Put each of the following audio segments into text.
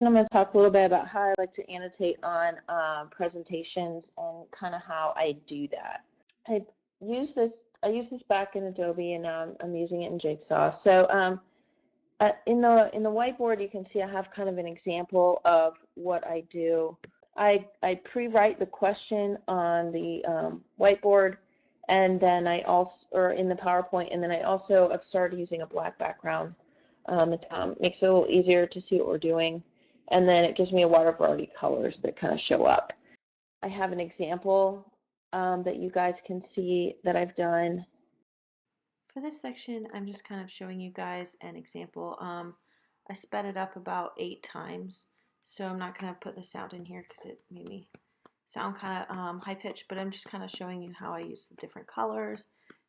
I'm going to talk a little bit about how I like to annotate on presentations and kind of how I do that. I use this back in Adobe, and now I'm using it in Jigsaw. So in the whiteboard, you can see I have kind of an example of what I do. I pre-write the question on the whiteboard, and then I also, or in the PowerPoint, and then I also have started using a black background. It makes it a little easier to see what we're doing, and then it gives me a wide variety of colors that kind of show up. I have an example that you guys can see that I've done. For this section, I'm just kind of showing you guys an example. I sped it up about 8 times, so I'm not going to put the sound in here because it made me sound kind of high-pitched, but I'm just kind of showing you how I use the different colors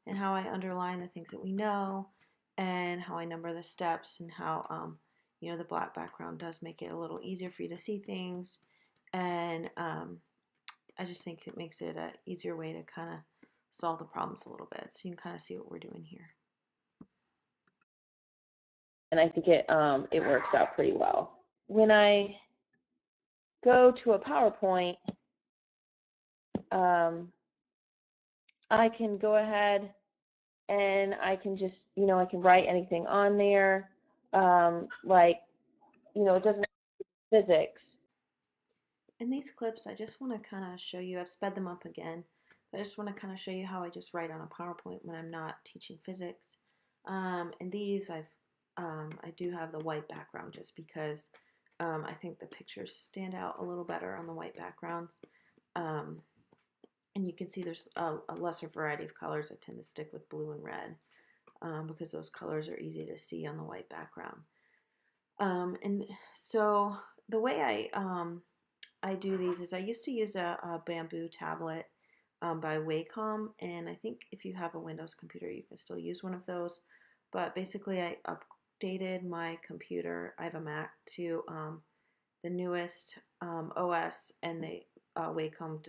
and how I underline the things that we know and how I number the steps and how, you know, the black background does make it a little easier for you to see things, and I just think it makes it an easier way to kind of solve the problems a little bit, so you can kind of see what we're doing here. And I think it works out pretty well. When I go to a PowerPoint, I can go ahead and I can just, I can write anything on there, like, it doesn't physics. In these clips, I just want to kind of show you, I've sped them up again, but I just want to kind of show you how I just write on a PowerPoint when I'm not teaching physics. And these, I do have the white background just because I think the pictures stand out a little better on the white backgrounds. And you can see there's a lesser variety of colors. I tend to stick with blue and red because those colors are easy to see on the white background. And so the way I do these is I used to use a bamboo tablet by Wacom, and I think if you have a Windows computer, you can still use one of those. But basically, I updated my computer. I have a Mac to the newest OS, and Wacom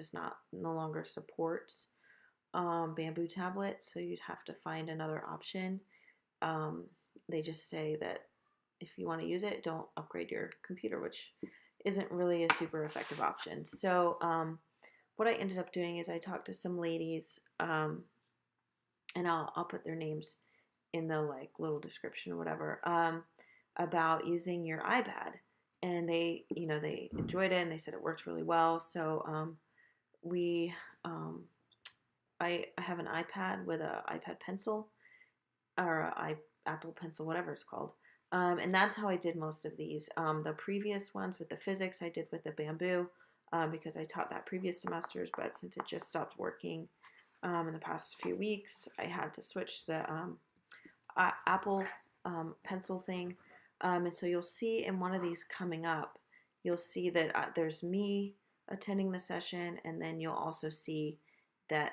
no longer supports bamboo tablets, so you'd have to find another option. They just say that if you want to use it, don't upgrade your computer, which isn't really a super effective option. So what I ended up doing is I talked to some ladies, and I'll put their names in the little description or whatever, about using your iPad. And they enjoyed it and they said it worked really well. So I have an iPad with an iPad Pencil or Apple Pencil, whatever it's called. And that's how I did most of these. The previous ones with the physics I did with the bamboo because I taught that previous semesters, but since it just stopped working in the past few weeks, I had to switch the Apple Pencil thing. And so you'll see in one of these coming up, you'll see that there's me attending the session, and then you'll also see that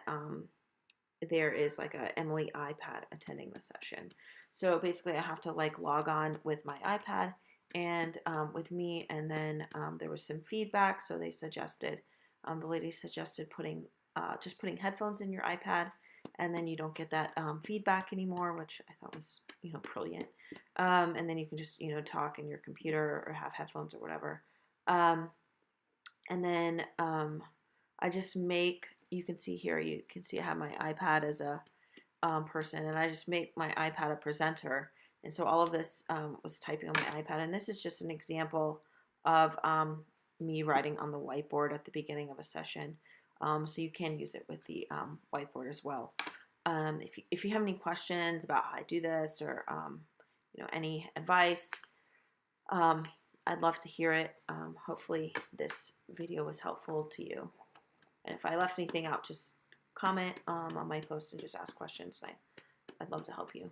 there is like a Emily iPad attending the session. So basically I have to log on with my iPad and with me, and then there was some feedback, so they suggested, the lady suggested just putting headphones in your iPad, and then you don't get that feedback anymore, which I thought was brilliant. And then you can just talk in your computer or have headphones or whatever. And then I just you can see here, you can see I have my iPad as a person, and I just make my iPad a presenter. And so all of this was typing on my iPad, and this is just an example of me writing on the whiteboard at the beginning of a session. So you can use it with the whiteboard as well. If you have any questions about how I do this, or any advice, I'd love to hear it. Hopefully this video was helpful to you. And if I left anything out, just comment on my post and just ask questions. I'd love to help you.